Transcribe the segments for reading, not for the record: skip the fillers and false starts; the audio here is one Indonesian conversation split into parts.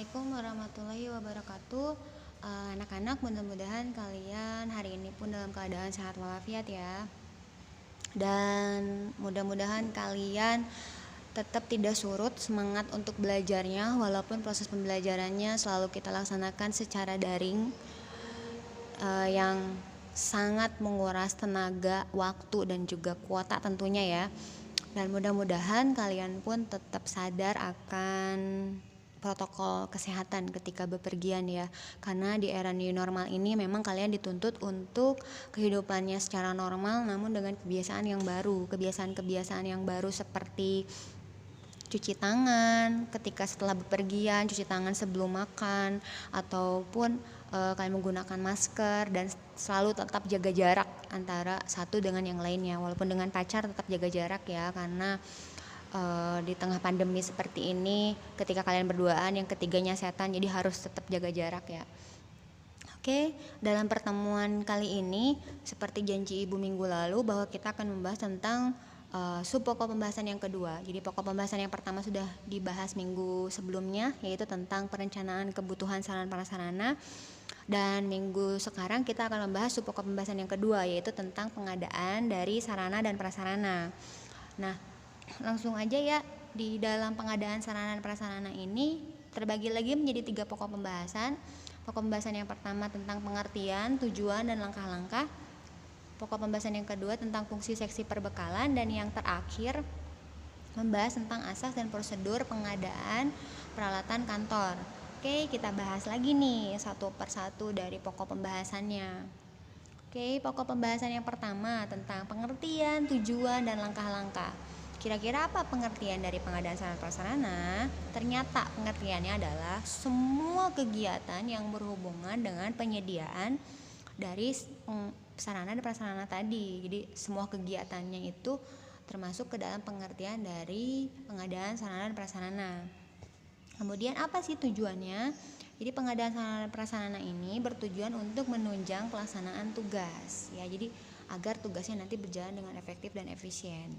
Assalamualaikum warahmatullahi wabarakatuh. Anak-anak, mudah-mudahan kalian hari ini pun dalam keadaan sehat walafiat ya. Dan mudah-mudahan kalian tetap tidak surut semangat untuk belajarnya, walaupun proses pembelajarannya selalu kita laksanakan secara daring, yang sangat menguras tenaga, waktu, dan juga kuota tentunya ya. Dan mudah-mudahan kalian pun tetap sadar akan protokol kesehatan ketika bepergian ya, karena di era new normal ini memang kalian dituntut untuk kehidupannya secara normal, namun dengan kebiasaan-kebiasaan yang baru seperti cuci tangan ketika setelah bepergian, cuci tangan sebelum makan, ataupun kalian menggunakan masker dan selalu tetap jaga jarak antara satu dengan yang lainnya. Walaupun dengan pacar tetap jaga jarak ya, karena di tengah pandemi seperti ini, ketika kalian berduaan yang ketiganya setan, jadi harus tetap jaga jarak ya. Oke, dalam pertemuan kali ini seperti janji ibu minggu lalu bahwa kita akan membahas tentang sub pokok pembahasan yang kedua. Jadi pokok pembahasan yang pertama sudah dibahas minggu sebelumnya, yaitu tentang perencanaan kebutuhan sarana prasarana. Dan minggu sekarang kita akan membahas sub pokok pembahasan yang kedua, yaitu tentang pengadaan dari sarana dan prasarana. Nah, langsung aja ya, di dalam pengadaan sarana dan prasarana ini terbagi lagi menjadi 3 pokok pembahasan. Pokok pembahasan yang pertama tentang pengertian, tujuan, dan langkah-langkah. Pokok pembahasan yang kedua tentang fungsi seksi perbekalan, dan yang terakhir membahas tentang asas dan prosedur pengadaan peralatan kantor. Oke, kita bahas lagi nih satu persatu dari pokok pembahasannya. Oke, pokok pembahasan yang pertama tentang pengertian, tujuan, dan langkah-langkah. Kira-kira apa pengertian dari pengadaan sarana prasarana? Ternyata pengertiannya adalah semua kegiatan yang berhubungan dengan penyediaan dari sarana dan prasarana tadi. Jadi semua kegiatannya itu termasuk ke dalam pengertian dari pengadaan sarana dan prasarana. Kemudian apa sih tujuannya? Jadi pengadaan sarana dan prasarana ini bertujuan untuk menunjang pelaksanaan tugas ya. Jadi agar tugasnya nanti berjalan dengan efektif dan efisien.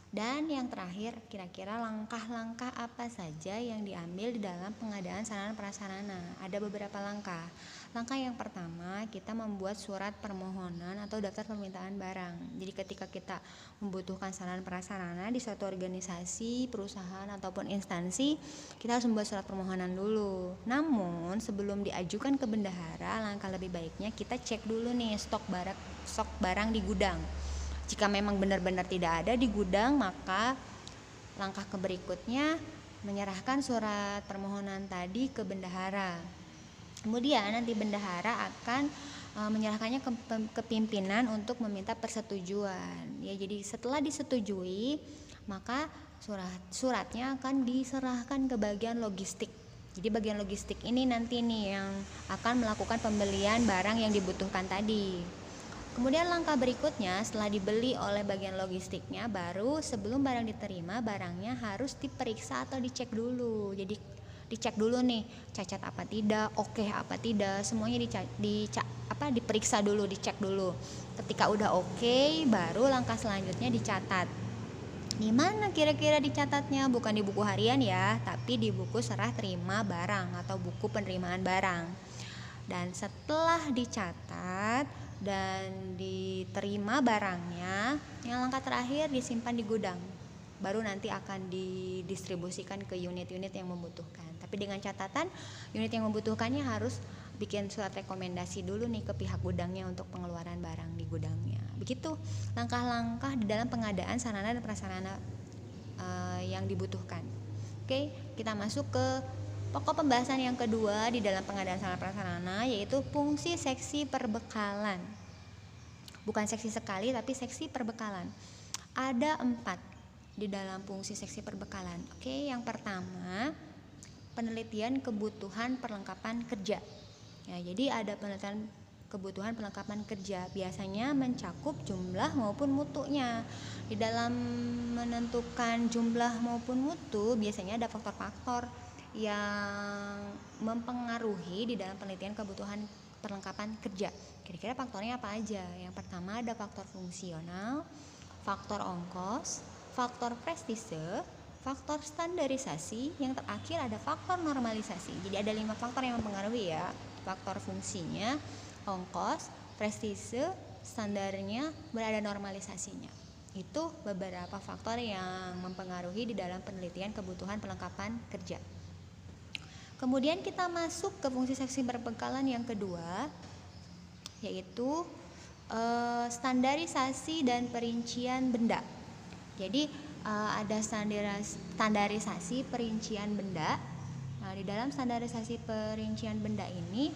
Dan yang terakhir, kira-kira langkah-langkah apa saja yang diambil di dalam pengadaan sarana prasarana? Ada beberapa langkah. Langkah yang pertama, kita membuat surat permohonan atau daftar permintaan barang. Jadi ketika kita membutuhkan sarana prasarana di suatu organisasi, perusahaan, ataupun instansi, kita harus membuat surat permohonan dulu. Namun sebelum diajukan ke bendahara, langkah lebih baiknya kita cek dulu nih stok barang di gudang. Jika memang benar-benar tidak ada di gudang, maka langkah berikutnya menyerahkan surat permohonan tadi ke bendahara. Kemudian nanti bendahara akan menyerahkannya ke pimpinan untuk meminta persetujuan. Ya, jadi setelah disetujui, maka suratnya akan diserahkan ke bagian logistik. Jadi bagian logistik ini nanti nih yang akan melakukan pembelian barang yang dibutuhkan tadi. Kemudian langkah berikutnya, setelah dibeli oleh bagian logistiknya, baru sebelum barang diterima, barangnya harus diperiksa atau dicek dulu. Jadi dicek dulu nih, cacat apa tidak, oke apa tidak, semuanya diperiksa dulu, dicek dulu. Ketika udah oke, baru langkah selanjutnya dicatat. Di mana kira-kira dicatatnya? Bukan di buku harian ya, tapi di buku serah terima barang atau buku penerimaan barang. Dan setelah dicatat dan diterima barangnya, yang langkah terakhir disimpan di gudang, baru nanti akan didistribusikan ke unit-unit yang membutuhkan. Tapi dengan catatan, unit yang membutuhkannya harus bikin surat rekomendasi dulu nih ke pihak gudangnya untuk pengeluaran barang di gudangnya. Begitu langkah-langkah di dalam pengadaan sarana dan prasarana yang dibutuhkan. Oke, kita masuk ke pokok pembahasan yang kedua di dalam pengadaan sarana prasarana, yaitu fungsi seksi perbekalan. Bukan seksi sekali, tapi seksi perbekalan. Ada 4 di dalam fungsi seksi perbekalan. Oke, yang pertama, penelitian kebutuhan perlengkapan kerja. Ya, jadi ada penelitian kebutuhan perlengkapan kerja, biasanya mencakup jumlah maupun mutunya. Di dalam menentukan jumlah maupun mutu, biasanya ada faktor-faktor yang mempengaruhi di dalam penelitian kebutuhan perlengkapan kerja. Kira-kira faktornya apa aja? Yang pertama ada faktor fungsional, faktor ongkos, faktor prestise, faktor standarisasi, yang terakhir ada faktor normalisasi. Jadi ada 5 faktor yang mempengaruhi ya. Faktor fungsinya, ongkos, prestise, standarnya, berada normalisasinya. Itu beberapa faktor yang mempengaruhi di dalam penelitian kebutuhan perlengkapan kerja. Kemudian kita masuk ke fungsi seksi berbekalan yang kedua, yaitu standarisasi dan perincian benda. Jadi ada standarisasi perincian benda. Nah, di dalam standarisasi perincian benda ini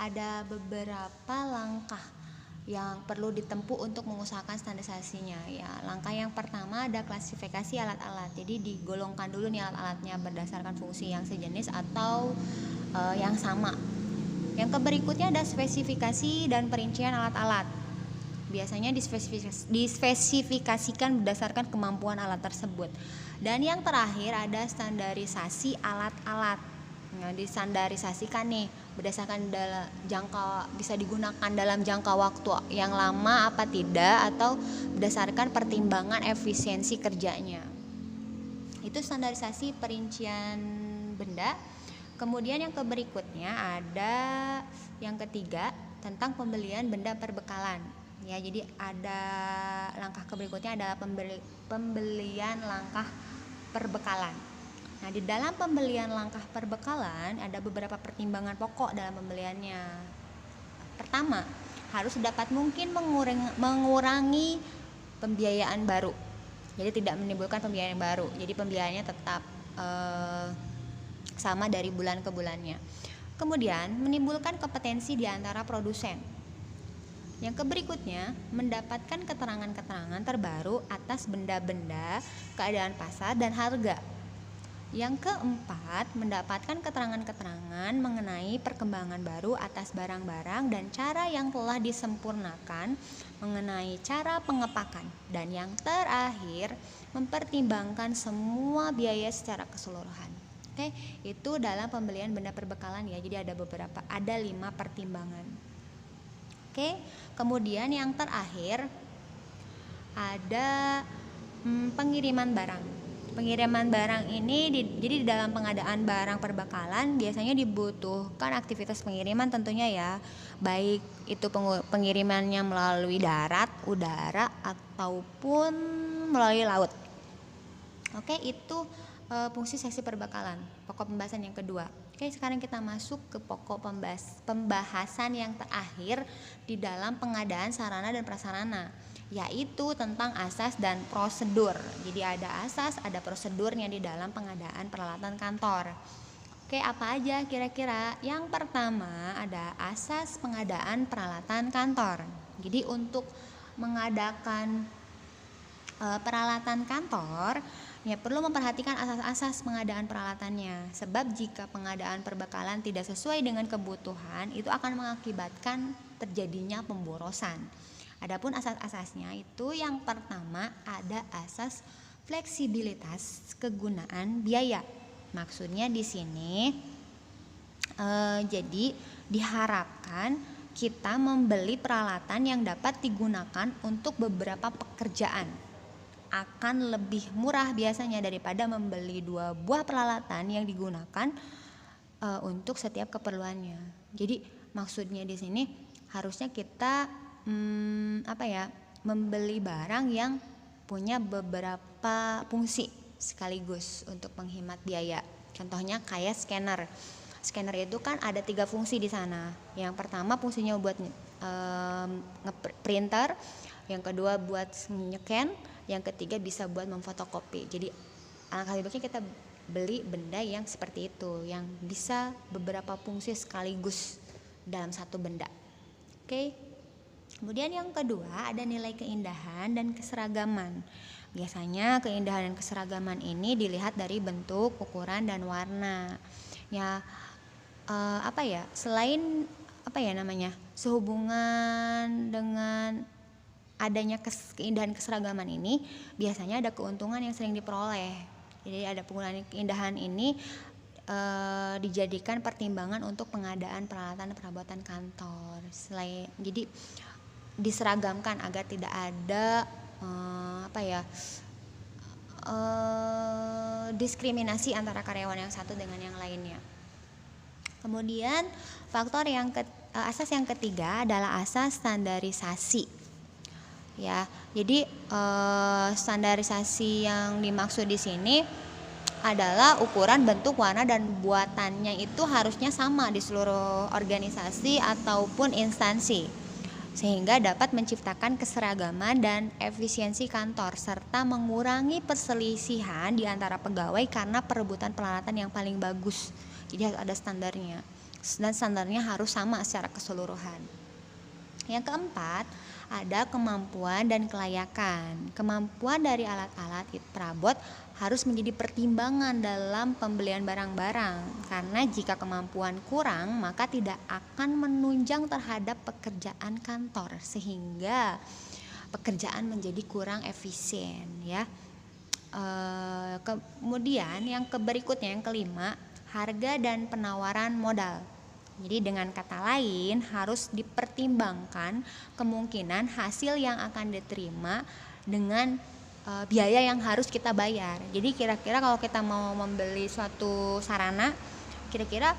ada beberapa langkah yang perlu ditempuh untuk mengusahakan standarisasinya. Ya, langkah yang pertama ada klasifikasi alat-alat. Jadi digolongkan dulu nih alat-alatnya berdasarkan fungsi yang sejenis atau yang sama. Yang berikutnya ada spesifikasi dan perincian alat-alat. Biasanya dispesifikasikan berdasarkan kemampuan alat tersebut. Dan yang terakhir ada standarisasi alat-alat. Nah, distandarisasikan nih berdasarkan bisa digunakan dalam jangka waktu yang lama apa tidak, atau berdasarkan pertimbangan efisiensi kerjanya. Itu standarisasi perincian benda. Kemudian yang berikutnya ada yang ketiga tentang pembelian benda perbekalan. Ya, jadi ada langkah berikutnya adalah pembelian langkah perbekalan. Nah, di dalam pembelian langkah perbekalan ada beberapa pertimbangan pokok dalam pembeliannya. Pertama, harus sedapat mungkin mengurangi pembiayaan baru. Jadi tidak menimbulkan pembiayaan baru. Jadi pembiayaannya tetap sama dari bulan ke bulannya. Kemudian menimbulkan kompetensi di antara produsen. Yang berikutnya, mendapatkan keterangan-keterangan terbaru atas benda-benda, keadaan pasar dan harga. Yang keempat, mendapatkan keterangan-keterangan mengenai perkembangan baru atas barang-barang dan cara yang telah disempurnakan mengenai cara pengepakan. Dan yang terakhir, mempertimbangkan semua biaya secara keseluruhan. Oke, itu dalam pembelian benda perbekalan ya. Jadi ada 5 pertimbangan. Oke, kemudian yang terakhir ada pengiriman barang. Pengiriman barang ini jadi di dalam pengadaan barang perbekalan biasanya dibutuhkan aktivitas pengiriman tentunya ya, baik itu pengirimannya melalui darat, udara ataupun melalui laut. Oke, itu fungsi seksi perbekalan, pokok pembahasan yang kedua. Oke, sekarang kita masuk ke pokok pembahasan yang terakhir di dalam pengadaan sarana dan prasarana, yaitu tentang asas dan prosedur. Jadi ada asas, ada prosedurnya di dalam pengadaan peralatan kantor. Oke, apa aja kira-kira? Yang pertama ada asas pengadaan peralatan kantor. Jadi untuk mengadakan peralatan kantor ya perlu memperhatikan asas-asas pengadaan peralatannya. Sebab jika pengadaan perbekalan tidak sesuai dengan kebutuhan, itu akan mengakibatkan terjadinya pemborosan. Adapun asas-asasnya itu yang pertama ada asas fleksibilitas kegunaan biaya. Maksudnya di sini jadi diharapkan kita membeli peralatan yang dapat digunakan untuk beberapa pekerjaan akan lebih murah biasanya daripada membeli 2 buah peralatan yang digunakan untuk setiap keperluannya. Jadi maksudnya di sini harusnya kita membeli barang yang punya beberapa fungsi sekaligus untuk menghemat biaya. Contohnya kayak scanner. Scanner itu kan ada 3 fungsi di sana. Yang pertama fungsinya buat nge-printer, yang kedua buat nge-scan, yang ketiga bisa buat memfotokopi. Jadi alangkah lebih baiknya kita beli benda yang seperti itu, yang bisa beberapa fungsi sekaligus dalam satu benda. Oke. Kemudian yang kedua ada nilai keindahan dan keseragaman. Biasanya keindahan dan keseragaman ini dilihat dari bentuk, ukuran dan warna. Ya selain sehubungan dengan adanya keindahan keseragaman ini biasanya ada keuntungan yang sering diperoleh. Jadi ada penggunaan keindahan ini dijadikan pertimbangan untuk pengadaan peralatan perabotan kantor. Jadi diseragamkan agar tidak ada apa ya, diskriminasi antara karyawan yang satu dengan yang lainnya. Kemudian asas yang ketiga adalah asas standarisasi. Ya, jadi standarisasi yang dimaksud di sini adalah ukuran, bentuk, warna, dan buatannya itu harusnya sama di seluruh organisasi ataupun instansi, sehingga dapat menciptakan keseragaman dan efisiensi kantor serta mengurangi perselisihan di antara pegawai karena perebutan peralatan yang paling bagus. Jadi harus ada standarnya, dan standarnya harus sama secara keseluruhan. Yang keempat, ada kemampuan dan kelayakan. Kemampuan dari alat-alat perabot harus menjadi pertimbangan dalam pembelian barang-barang, karena jika kemampuan kurang maka tidak akan menunjang terhadap pekerjaan kantor, sehingga pekerjaan menjadi kurang efisien ya. Kemudian yang berikutnya, yang kelima, harga dan penawaran modal. Jadi dengan kata lain harus dipertimbangkan kemungkinan hasil yang akan diterima dengan biaya yang harus kita bayar. Jadi kira-kira kalau kita mau membeli suatu sarana, kira-kira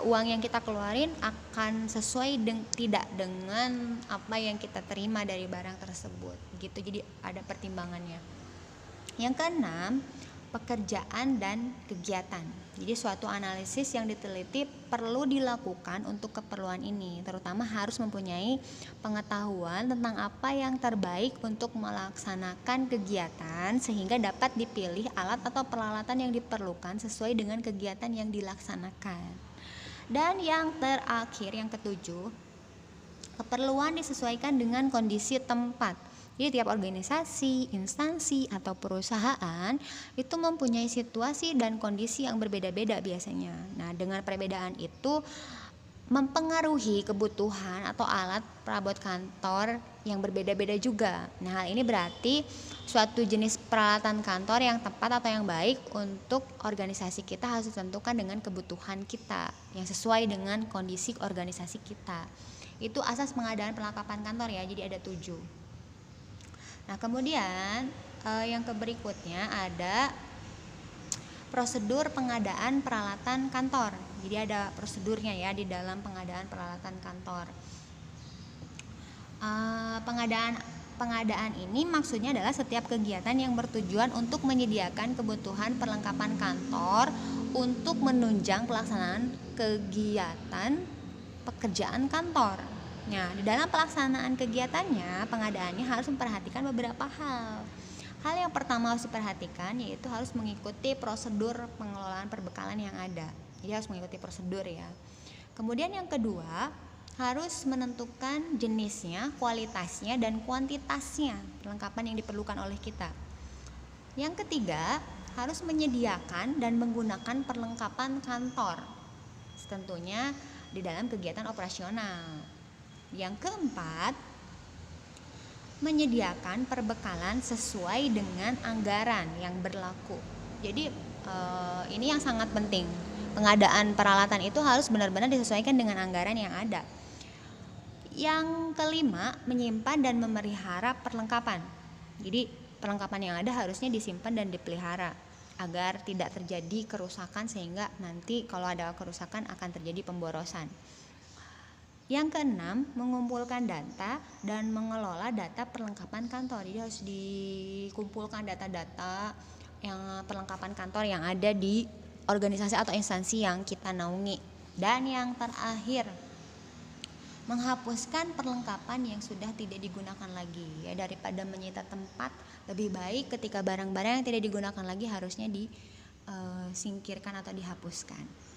uang yang kita keluarin akan sesuai tidak dengan apa yang kita terima dari barang tersebut gitu. Jadi ada pertimbangannya. Yang keenam, pekerjaan dan kegiatan. Jadi suatu analisis yang diteliti perlu dilakukan untuk keperluan ini, terutama harus mempunyai pengetahuan tentang apa yang terbaik untuk melaksanakan kegiatan sehingga dapat dipilih alat atau peralatan yang diperlukan sesuai dengan kegiatan yang dilaksanakan. Dan yang terakhir, yang ketujuh, keperluan disesuaikan dengan kondisi tempat. Jadi tiap organisasi, instansi, atau perusahaan itu mempunyai situasi dan kondisi yang berbeda-beda biasanya. Nah, dengan perbedaan itu mempengaruhi kebutuhan atau alat perabot kantor yang berbeda-beda juga. Nah, hal ini berarti suatu jenis peralatan kantor yang tepat atau yang baik untuk organisasi kita harus ditentukan dengan kebutuhan kita yang sesuai dengan kondisi organisasi kita. Itu asas pengadaan perlengkapan kantor ya, jadi ada 7. Nah, kemudian yang berikutnya ada prosedur pengadaan peralatan kantor. Jadi ada prosedurnya ya di dalam pengadaan peralatan kantor. Pengadaan ini maksudnya adalah setiap kegiatan yang bertujuan untuk menyediakan kebutuhan perlengkapan kantor untuk menunjang pelaksanaan kegiatan pekerjaan kantor. Nah, di dalam pelaksanaan kegiatannya, pengadaannya harus memperhatikan beberapa hal. Hal yang pertama harus diperhatikan yaitu harus mengikuti prosedur pengelolaan perbekalan yang ada. Jadi harus mengikuti prosedur ya. Kemudian yang kedua, harus menentukan jenisnya, kualitasnya, dan kuantitasnya perlengkapan yang diperlukan oleh kita. Yang ketiga, harus menyediakan dan menggunakan perlengkapan kantor, tentunya di dalam kegiatan operasional. Yang keempat, menyediakan perbekalan sesuai dengan anggaran yang berlaku. Jadi ini yang sangat penting. Pengadaan peralatan itu harus benar-benar disesuaikan dengan anggaran yang ada. Yang kelima, menyimpan dan memelihara perlengkapan. Jadi perlengkapan yang ada harusnya disimpan dan dipelihara agar tidak terjadi kerusakan, sehingga nanti kalau ada kerusakan akan terjadi pemborosan. Yang keenam, mengumpulkan data dan mengelola data perlengkapan kantor. Jadi harus dikumpulkan data-data yang perlengkapan kantor yang ada di organisasi atau instansi yang kita naungi. Dan yang terakhir, menghapuskan perlengkapan yang sudah tidak digunakan lagi. Ya, daripada menyita tempat, lebih baik ketika barang-barang yang tidak digunakan lagi harusnya disingkirkan atau dihapuskan.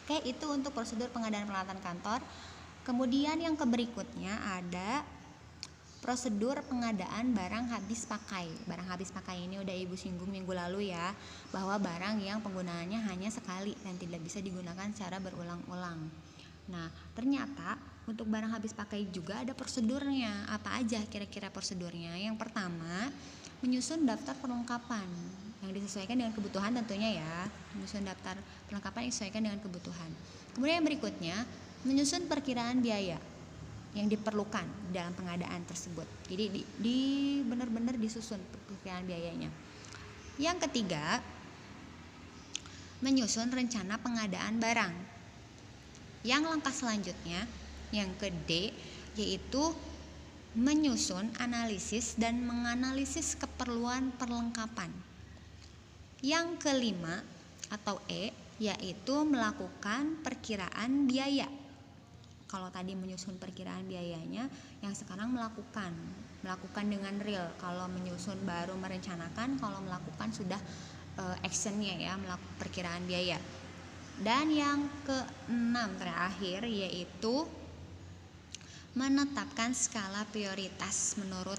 Oke, itu untuk prosedur pengadaan peralatan kantor. Kemudian yang berikutnya ada prosedur pengadaan barang habis pakai. Barang habis pakai ini udah Ibu singgung minggu lalu ya, bahwa barang yang penggunaannya hanya sekali dan tidak bisa digunakan secara berulang-ulang. Nah, ternyata untuk barang habis pakai juga ada prosedurnya. Apa aja kira-kira prosedurnya? Yang pertama, menyusun daftar perlengkapan yang disesuaikan dengan kebutuhan tentunya ya. Menyusun daftar perlengkapan yang disesuaikan dengan kebutuhan. Kemudian yang berikutnya, menyusun perkiraan biaya. yang diperlukan dalam pengadaan tersebut. Jadi benar-benar disusun perkiraan biayanya. Yang ketiga, menyusun rencana pengadaan barang. Yang langkah selanjutnya, yang ke-D, yaitu menyusun analisis dan menganalisis keperluan perlengkapan. Yang kelima atau E, yaitu melakukan perkiraan biaya. Kalau tadi menyusun perkiraan biayanya, yang sekarang melakukan dengan real. Kalau menyusun baru merencanakan, kalau melakukan sudah actionnya ya, melakukan perkiraan biaya. Dan yang keenam terakhir yaitu menetapkan skala prioritas menurut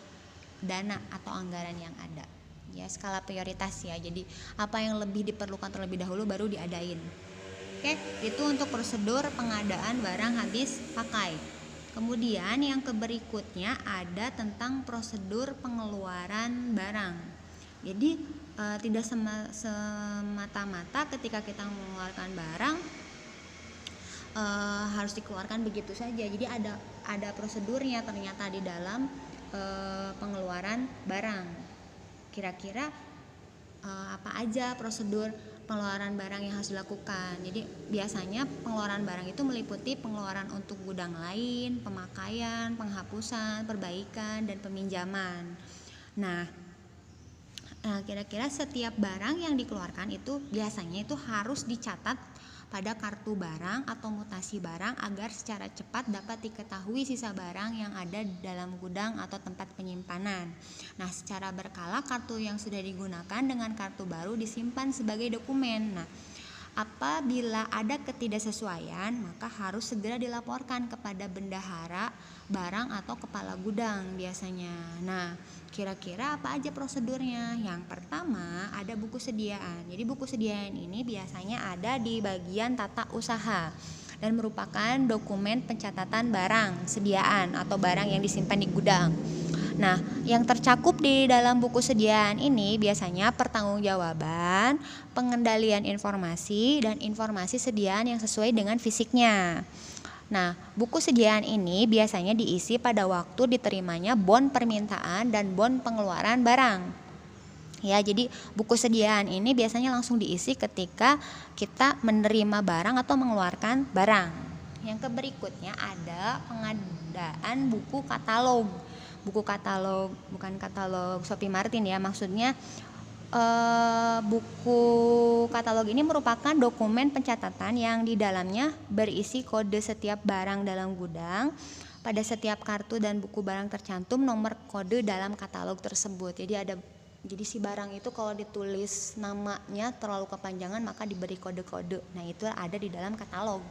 dana atau anggaran yang ada. Ya, skala prioritas ya. Jadi apa yang lebih diperlukan terlebih dahulu baru diadain. Oke, itu untuk prosedur pengadaan barang habis pakai. Kemudian yang berikutnya ada tentang prosedur pengeluaran barang. Jadi tidak semata-mata ketika kita mengeluarkan barang harus dikeluarkan begitu saja. Jadi ada prosedurnya ternyata di dalam pengeluaran barang. Kira-kira apa aja prosedur pengeluaran barang yang harus dilakukan. Jadi biasanya pengeluaran barang itu meliputi pengeluaran untuk gudang lain, pemakaian, penghapusan, perbaikan, dan peminjaman. Nah, kira-kira setiap barang yang dikeluarkan itu biasanya itu harus dicatat pada kartu barang atau mutasi barang agar secara cepat dapat diketahui sisa barang yang ada di dalam gudang atau tempat penyimpanan. Nah, secara berkala kartu yang sudah digunakan dengan kartu baru disimpan sebagai dokumen. Nah, apabila ada ketidaksesuaian, maka harus segera dilaporkan kepada bendahara barang atau kepala gudang biasanya. Nah, kira-kira apa aja prosedurnya? Yang pertama ada buku sediaan. Jadi buku sediaan ini biasanya ada di bagian tata usaha dan merupakan dokumen pencatatan barang sediaan atau barang yang disimpan di gudang. Nah, yang tercakup di dalam buku sediaan ini biasanya pertanggungjawaban, pengendalian informasi, dan informasi sediaan yang sesuai dengan fisiknya. Nah, buku sediaan ini biasanya diisi pada waktu diterimanya bon permintaan dan bon pengeluaran barang. Ya, jadi buku sediaan ini biasanya langsung diisi ketika kita menerima barang atau mengeluarkan barang. Yang berikutnya ada pengadaan buku katalog. Buku katalog, bukan katalog Shopee Martin ya, maksudnya buku katalog ini merupakan dokumen pencatatan yang di dalamnya berisi kode setiap barang dalam gudang. Pada setiap kartu dan buku barang tercantum nomor kode dalam katalog tersebut. Jadi si barang itu kalau ditulis namanya terlalu kepanjangan maka diberi kode-kode. Nah, itu ada di dalam katalog.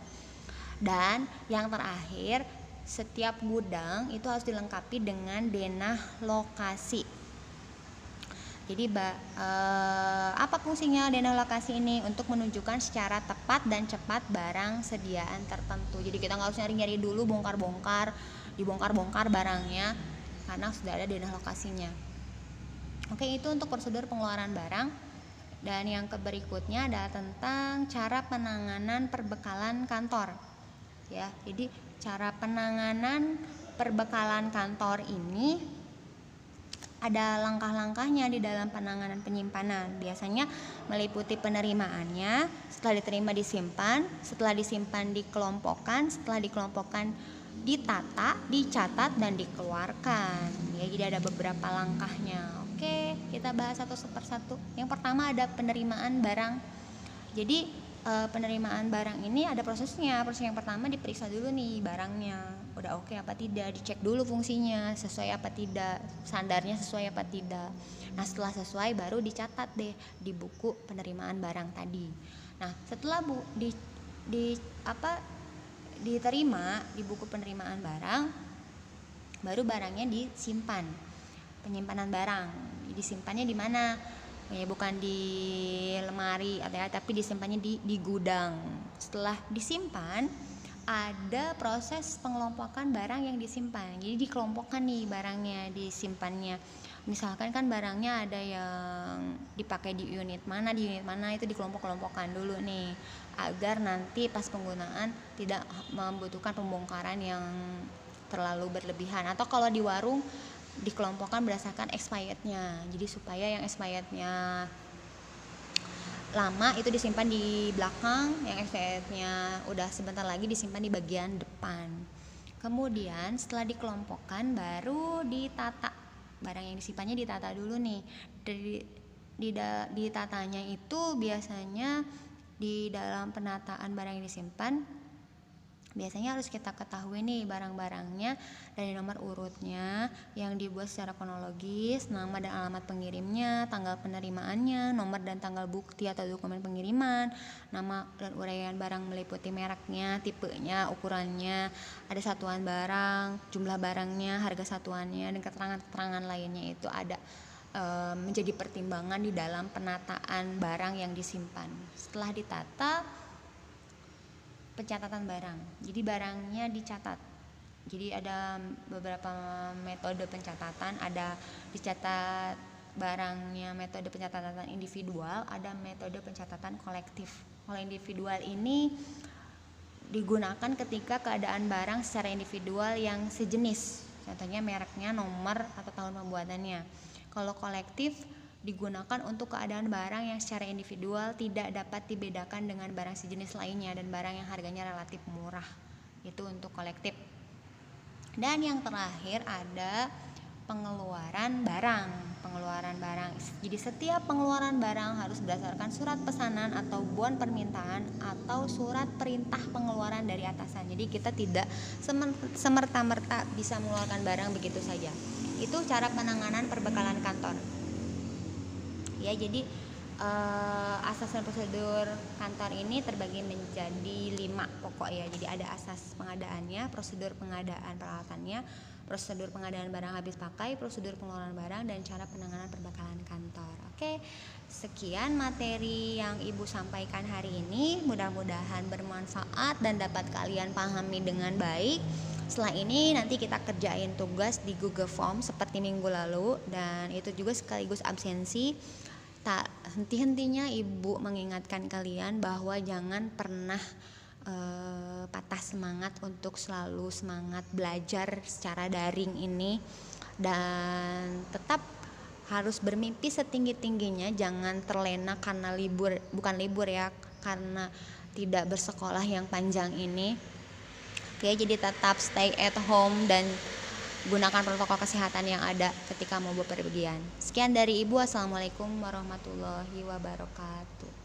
Dan yang terakhir, setiap gudang itu harus dilengkapi dengan denah lokasi. Jadi apa fungsinya denah lokasi ini? Untuk menunjukkan secara tepat dan cepat barang sediaan tertentu. Jadi kita nggak harus nyari-nyari dulu, dibongkar barangnya karena sudah ada denah lokasinya. Oke, itu untuk prosedur pengeluaran barang. Dan yang berikutnya adalah tentang cara penanganan perbekalan kantor. Ya, jadi cara penanganan perbekalan kantor ini ada langkah-langkahnya di dalam penanganan penyimpanan. Biasanya meliputi penerimaannya, setelah diterima disimpan, setelah disimpan dikelompokkan, setelah dikelompokkan ditata, dicatat, dan dikeluarkan. Ya, jadi ada beberapa langkahnya. Oke, kita bahas satu persatu. Yang pertama ada penerimaan barang. Jadi penerimaan barang ini ada prosesnya. Proses yang pertama diperiksa dulu nih barangnya, udah oke apa tidak, dicek dulu fungsinya sesuai apa tidak, standarnya sesuai apa tidak. Nah, setelah sesuai baru dicatat deh di buku penerimaan barang tadi. Nah, setelah diterima di buku penerimaan barang, baru barangnya disimpan. Penyimpanan barang disimpannya di mana? Ya, bukan di lemari tapi disimpannya di gudang. Setelah disimpan ada proses pengelompokan barang yang disimpan. Jadi dikelompokkan nih barangnya, disimpannya. Misalkan kan barangnya ada yang dipakai di unit mana itu dikelompok-kelompokkan dulu nih agar nanti pas penggunaan tidak membutuhkan pembongkaran yang terlalu berlebihan. Atau kalau di warung dikelompokkan berdasarkan expirednya, jadi supaya yang expirednya lama itu disimpan di belakang, yang expirednya udah sebentar lagi disimpan di bagian depan. Kemudian setelah dikelompokkan baru ditata, barang yang disimpannya ditata dulu nih. Ditatanya itu biasanya di dalam penataan barang yang disimpan biasanya harus kita ketahui nih barang-barangnya dari nomor urutnya yang dibuat secara kronologis, nama dan alamat pengirimnya, tanggal penerimaannya, nomor dan tanggal bukti atau dokumen pengiriman, nama dan uraian barang meliputi mereknya, tipenya, ukurannya, ada satuan barang, jumlah barangnya, harga satuannya, dan keterangan-keterangan lainnya itu ada menjadi pertimbangan di dalam penataan barang yang disimpan. Setelah ditata, pencatatan barang. Jadi barangnya dicatat. Jadi ada beberapa metode pencatatan, ada dicatat barangnya metode pencatatan individual, ada metode pencatatan kolektif. Kalau individual ini digunakan ketika keadaan barang secara individual yang sejenis. Contohnya mereknya, nomor atau tahun pembuatannya. Kalau kolektif digunakan untuk keadaan barang yang secara individual tidak dapat dibedakan dengan barang sejenis lainnya dan barang yang harganya relatif murah. Itu untuk kolektif. Dan yang terakhir ada pengeluaran barang. Jadi setiap pengeluaran barang harus berdasarkan surat pesanan atau bon permintaan atau surat perintah pengeluaran dari atasan. Jadi kita tidak semerta-merta bisa mengeluarkan barang begitu saja. Itu cara penanganan perbekalan kantor. Ya, jadi asas dan prosedur kantor ini terbagi menjadi 5 pokok ya. Jadi ada asas pengadaannya, prosedur pengadaan peralatannya, prosedur pengadaan barang habis pakai, prosedur pengeluaran barang, dan cara penanganan perbekalan kantor. Oke, sekian materi yang Ibu sampaikan hari ini. Mudah-mudahan bermanfaat dan dapat kalian pahami dengan baik. Setelah ini nanti kita kerjain tugas di Google Form seperti minggu lalu, dan itu juga sekaligus absensi. Tak henti-hentinya Ibu mengingatkan kalian bahwa jangan pernah patah semangat untuk selalu semangat belajar secara daring ini, dan tetap harus bermimpi setinggi-tingginya. Jangan terlena karena karena tidak bersekolah yang panjang ini. Oke, jadi tetap stay at home dan gunakan protokol kesehatan yang ada ketika mau bepergian. Sekian dari Ibu. Assalamualaikum warahmatullahi wabarakatuh.